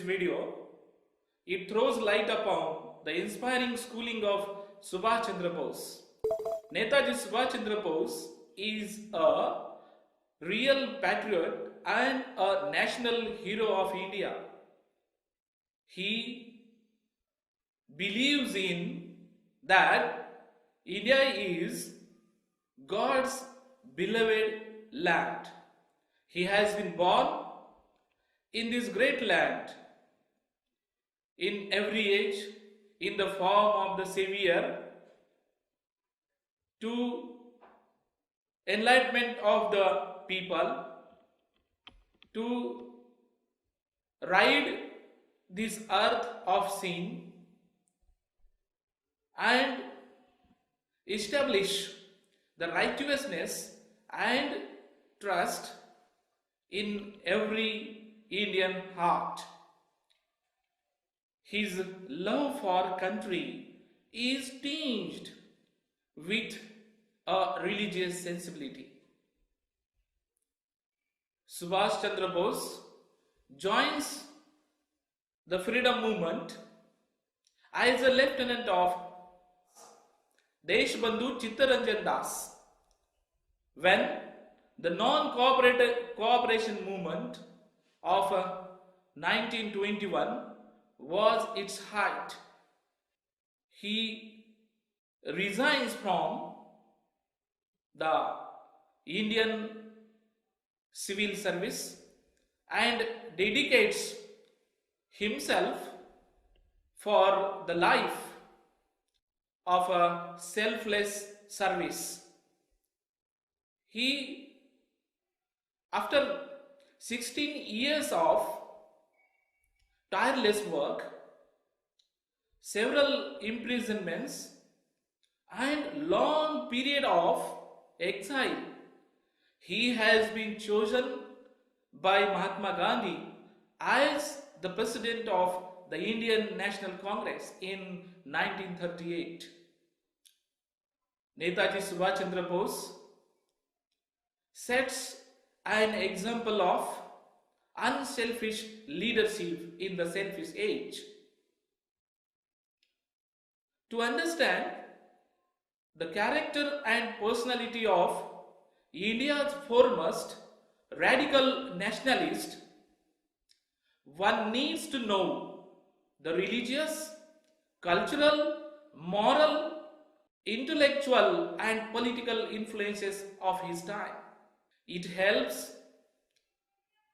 video, it throws light upon the inspiring schooling of Subhash Chandra Bose. Netaji Subhash Chandra Bose is a real patriot and a national hero of India. He believes in that India is God's beloved land. He has been born in this great land in every age in the form of the Savior to enlightenment of the people, to ride this earth of sin and establish the righteousness and trust in every Indian heart. His love for country is tinged with a religious sensibility. Subhash Chandra Bose joins the freedom movement as a lieutenant of Deshbandhu Chittaranjan Das when the non-cooperation movement of 1921 was its height. He resigns from the Indian civil service and dedicates himself for the life of a selfless service. He, after 16 years of tireless work, several imprisonments and long period of exile, he has been chosen by Mahatma Gandhi as the president of the Indian National Congress in 1938. Netaji Subhash Chandra Bose sets an example of unselfish leadership in the selfish age. To understand the character and personality of India's foremost radical nationalist, one needs to know the religious, cultural, moral, intellectual and political influences of his time. It helps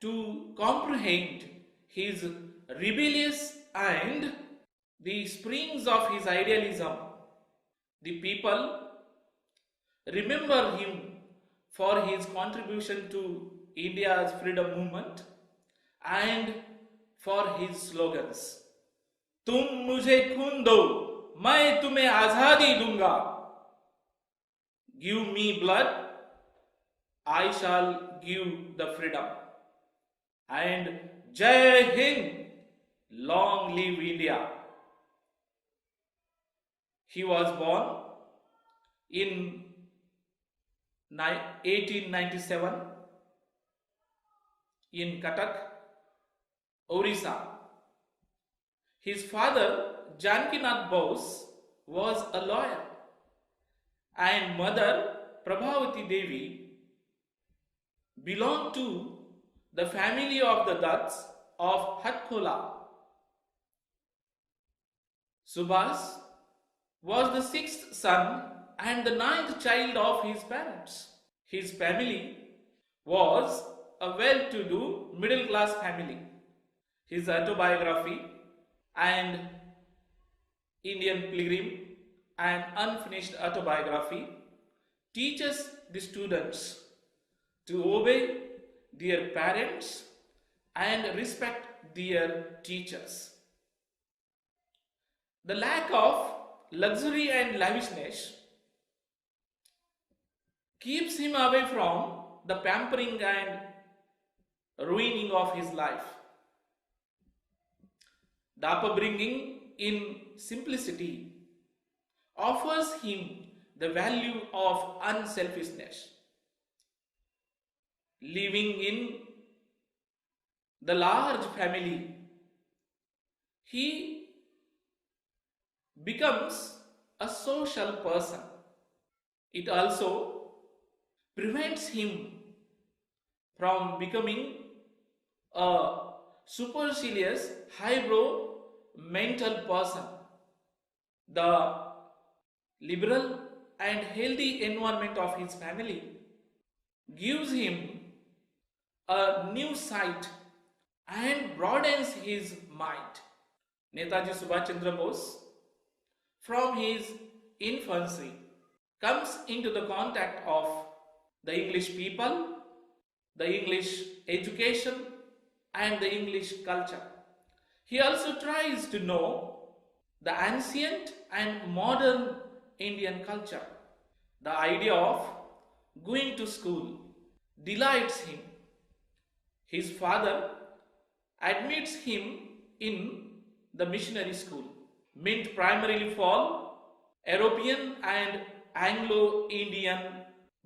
to comprehend his rebellious and the springs of his idealism. The people remember him for his contribution to India's freedom movement and for his slogans. तुम मुझे खून दो, मैं तुम्हें आजादी दूंगा. Give me blood, I shall give the freedom. And Jai Hind, long live India. He was born in 1897 in Cuttack, Orissa. His father, Janakinath Bose, was a lawyer, and mother, Prabhavati Devi, belonged to the family of the Dutts of Hatkola. Subhash was the sixth son and the ninth child of his parents. His family was a well-to-do middle-class family. His autobiography and Indian Pilgrim and unfinished autobiography teaches the students to obey their parents and respect their teachers. The lack of luxury and lavishness keeps him away from the pampering and ruining of his life. The upbringing in simplicity offers him the value of unselfishness. Living in the large family he becomes a social person. It also prevents him from becoming a supercilious, highbrow mental person. The liberal and healthy environment of his family gives him a new sight and broadens his mind. Netaji Subhash Chandra Bose, from his infancy, comes into the contact of the English people, the English education, and the English culture. He also tries to know the ancient and modern Indian culture. The idea of going to school delights him. His father admits him in the missionary school, meant primarily for European and Anglo-Indian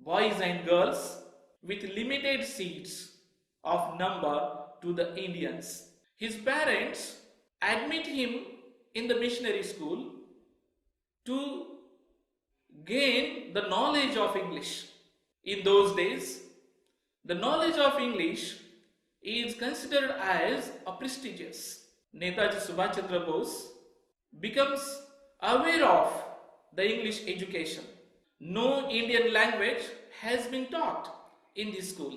boys and girls with limited seats of number to the Indians. His parents admit him in the missionary school to gain the knowledge of English. In those days, the knowledge of English is considered as a prestigious. Netaji Subhash Chandra Bose becomes aware of the English education. No Indian language has been taught in this school.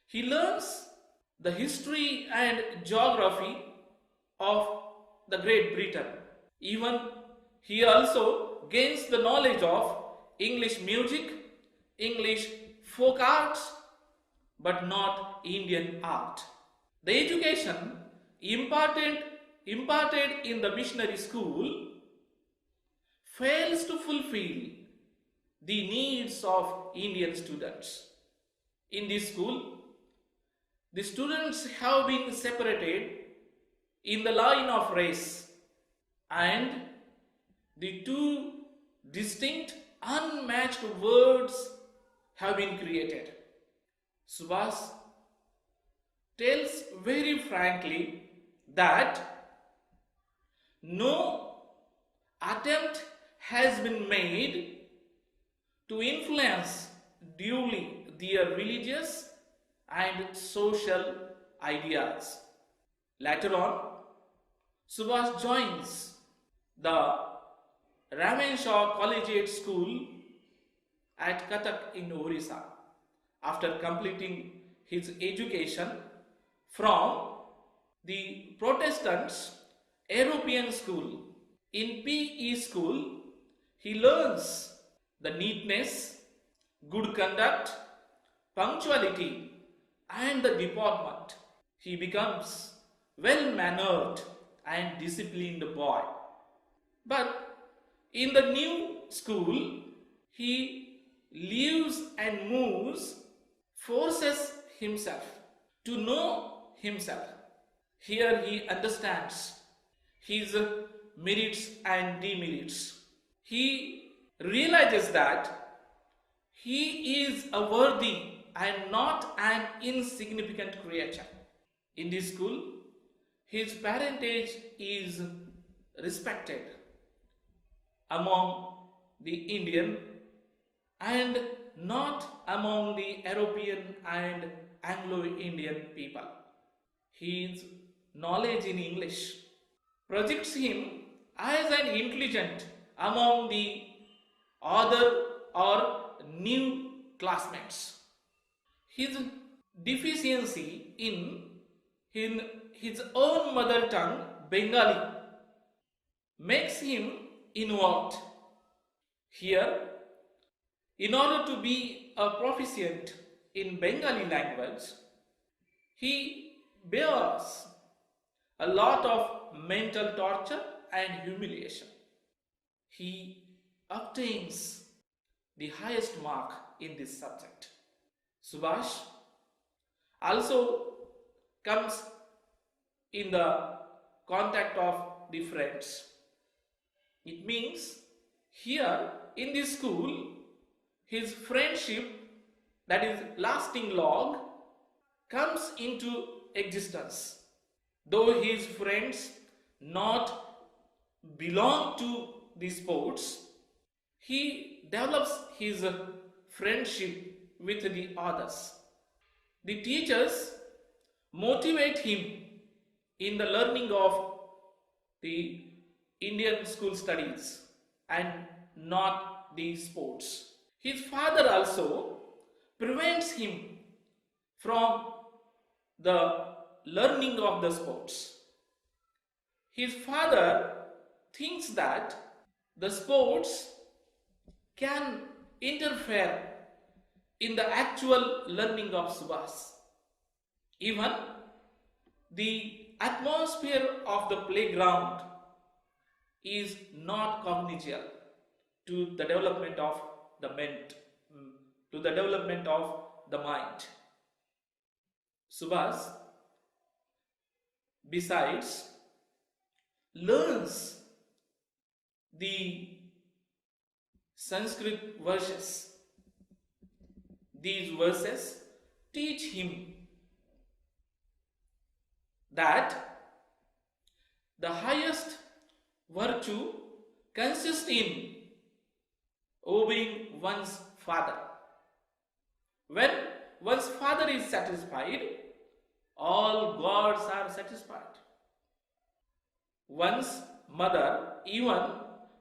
He learns the history and geography of the Great Britain. Even he also gains the knowledge of English music, English folk arts, but not Indian art. The education imparted in the missionary school fails to fulfill the needs of Indian students. In this school, the students have been separated in the line of race, and the two distinct, unmatched words have been created. Subhash tells very frankly that no attempt has been made to influence duly their religious and social ideas. Later on, Subhash joins the Ravenshaw Collegiate School at Cuttack in Orissa after completing his education from the Protestants' European school. In PE school, he learns the neatness, good conduct, punctuality, and the deportment. He becomes well-mannered and disciplined boy. But in the new school, he lives and moves, forces himself to know himself. Here he understands his merits and demerits. He realizes that he is a worthy and not an insignificant creature. In this school, his parentage is respected among the Indian and not among the European and Anglo-Indian people. His knowledge in English projects him as an intelligent among the other or new classmates. His deficiency in his own mother tongue, Bengali, makes him inward. Here, in order to be a proficient in Bengali language, he bears a lot of mental torture and humiliation. He obtains the highest mark in this subject. Subhash also comes in the contact of the friends. It means here in this school, his friendship, that is lasting long, comes into existence. Though his friends not belong to the sports, he develops his friendship with the others. The teachers motivate him in the learning of the Indian school studies and not the sports. His father also prevents him from the learning of the sports. His father thinks that the sports can interfere in the actual learning of Subhas. Even the atmosphere of the playground is not congenial to the development of the mind. Subhas, besides, learns the Sanskrit verses. These verses teach him that the highest virtue consists in obeying one's father. When one's father is satisfied, all gods are satisfied. One's mother even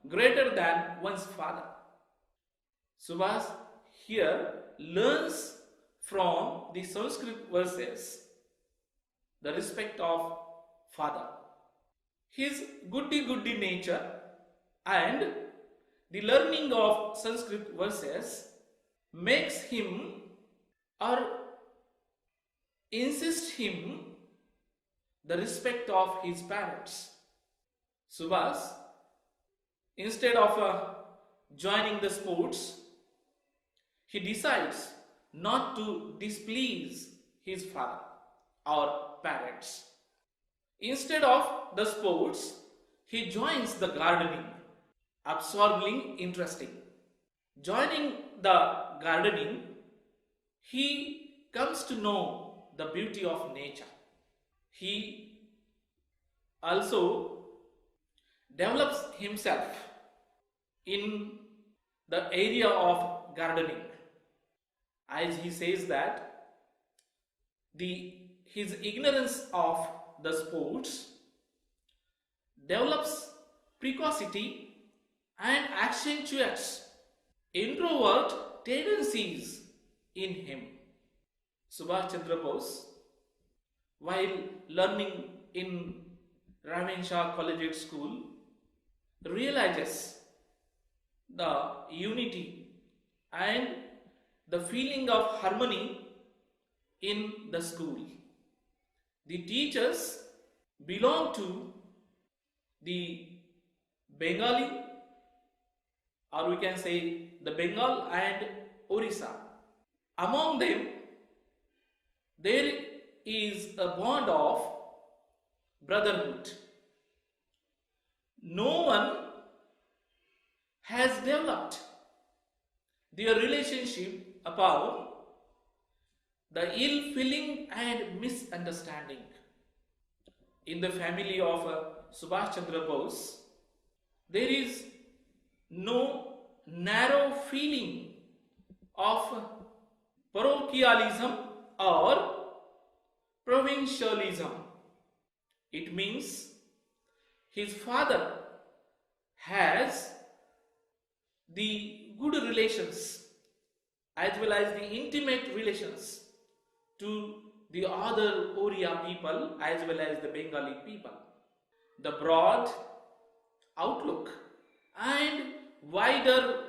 greater than one's father. Subhas here learns from the Sanskrit verses the respect of father. His goody-goody nature and the learning of Sanskrit verses makes him or insists him the respect of his parents. Subhas, instead of joining the sports, he decides not to displease his father or parents. Instead of the sports, he joins the gardening, absorbingly interesting. Joining the gardening, he comes to know the beauty of nature. He also develops himself in the area of gardening. As he says that his ignorance of the sports develops precocity and accentuates introvert tendencies in him. Subhash Chandra Bose, while learning in Ravenshaw Collegiate School, realizes the unity and the feeling of harmony in the school. The teachers belong to the Bengali, or we can say the Bengal and Orissa. Among them, there is a bond of brotherhood. No one has developed their relationship upon the ill feeling and misunderstanding. In the family of Subhash Chandra Bose, there is no narrow feeling of parochialism or provincialism. It means his father has the good relations as well as the intimate relations to the other Oriya people as well as the Bengali people. The broad outlook and wider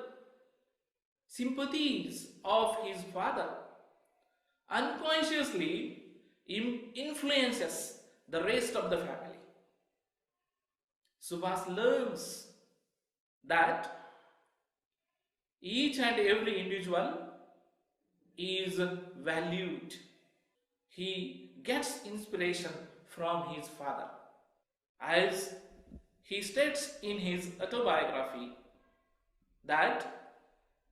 sympathies of his father unconsciously influences the rest of the family. Subhas learns that each and every individual is valued. He gets inspiration from his father. As he states in his autobiography that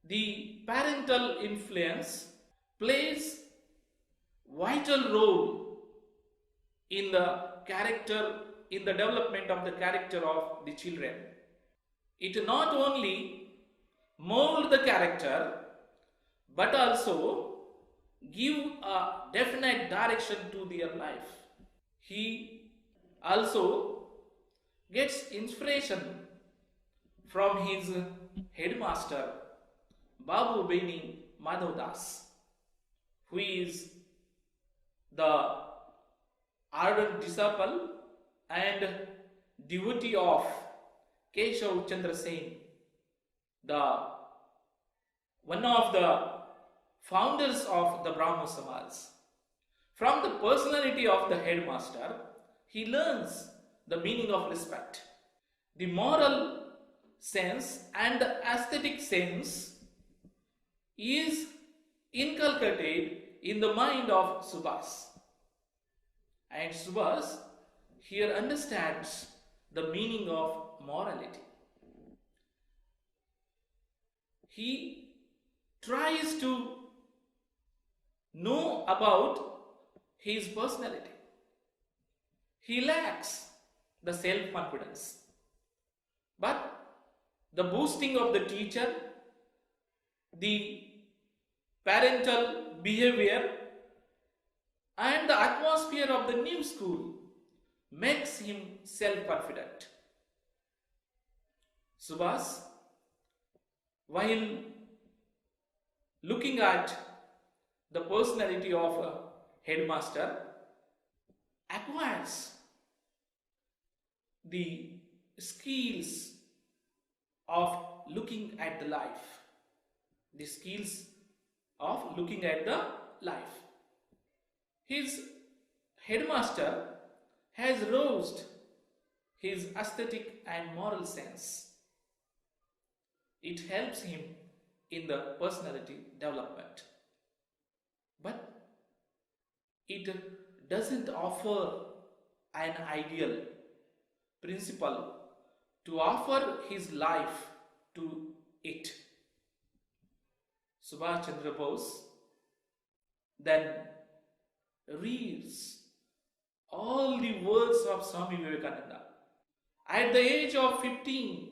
the parental influence plays vital role in the character in the development of the character of the children. It not only mold the character but also give a definite direction to their life. He also gets inspiration from his headmaster Babu Beni Madhavdas, who is the ardent disciple and devotee of Keshav Chandra Sen, the one of the founders of the Brahmo Samaj. From the personality of the headmaster, he learns the meaning of respect, the moral sense and the aesthetic sense is inculcated in the mind of Subhas. And Subhas here understands the meaning of morality. He tries to know about his personality. He lacks the self-confidence. But the boosting of the teacher, the parental behavior, and the atmosphere of the new school makes him self-confident. Subhas, while looking at the personality of a headmaster, acquires the skills of looking at the life. The skills of looking at the life. His headmaster has roused his aesthetic and moral sense. It helps him in the personality development. But it doesn't offer an ideal principle to offer his life to it. Subhash Chandra Bose then reads all the words of Swami Vivekananda. At the age of 15,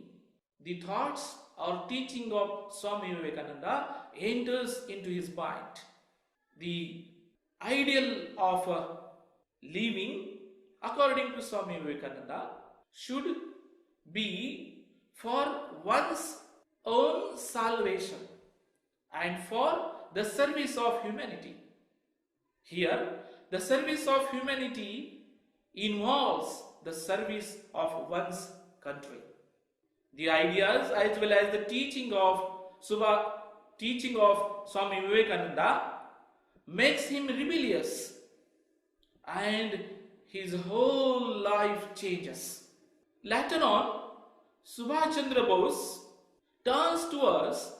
the thoughts or teaching of Swami Vivekananda enters into his mind. The ideal of living according to Swami Vivekananda should be for one's own salvation and for the service of humanity. Here, the service of humanity involves the service of one's country. The ideas as well as the teaching of Swami Vivekananda makes him rebellious and his whole life changes. Later on, Subhash Chandra Bose turns towards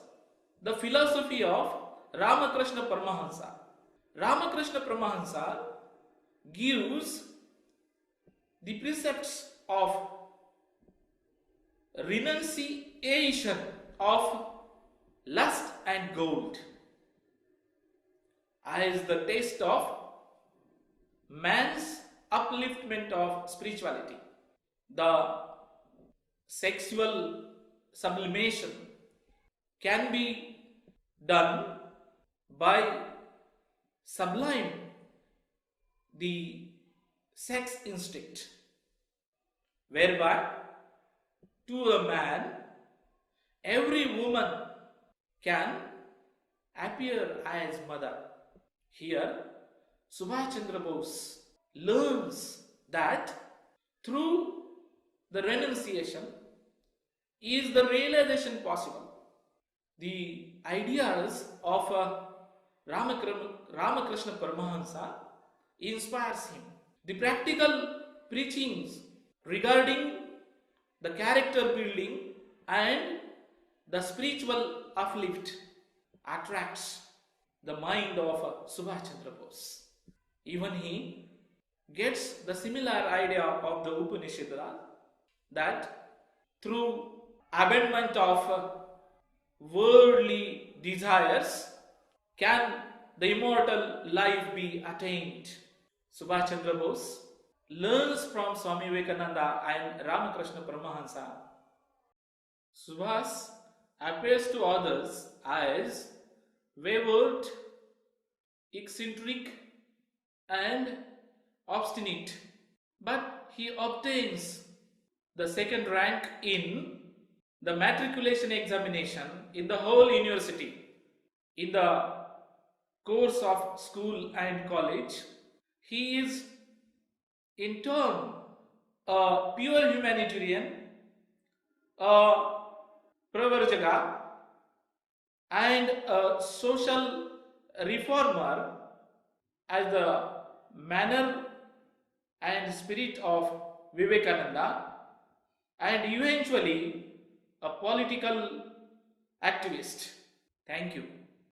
the philosophy of Ramakrishna Paramahansa. Ramakrishna Paramahansa gives the precepts of renunciation of lust and gold as the test of man's upliftment of spirituality. The sexual sublimation can be done by sublime the sex instinct, whereby to a man every woman can appear as mother. Here Subhash Chandra Bose learns that through the renunciation is the realization possible. The ideas of Ramakrishna Paramahansa inspires him. The practical preachings regarding the character building and the spiritual uplift attracts the mind of Subhash Chandra Bose. Even he gets the similar idea of the Upanishadra that through abandonment of worldly desires can the immortal life be attained. Subhash Chandra Bose learns from Swami Vivekananda and Ramakrishna Paramahansa. Subhas appears to others as wayward, eccentric, and obstinate, but he obtains the second rank in the matriculation examination in the whole university. In the course of school and college, he is in turn a pure humanitarian, a pravarjaga, and a social reformer as the manner and spirit of Vivekananda, and eventually a political activist. Thank you.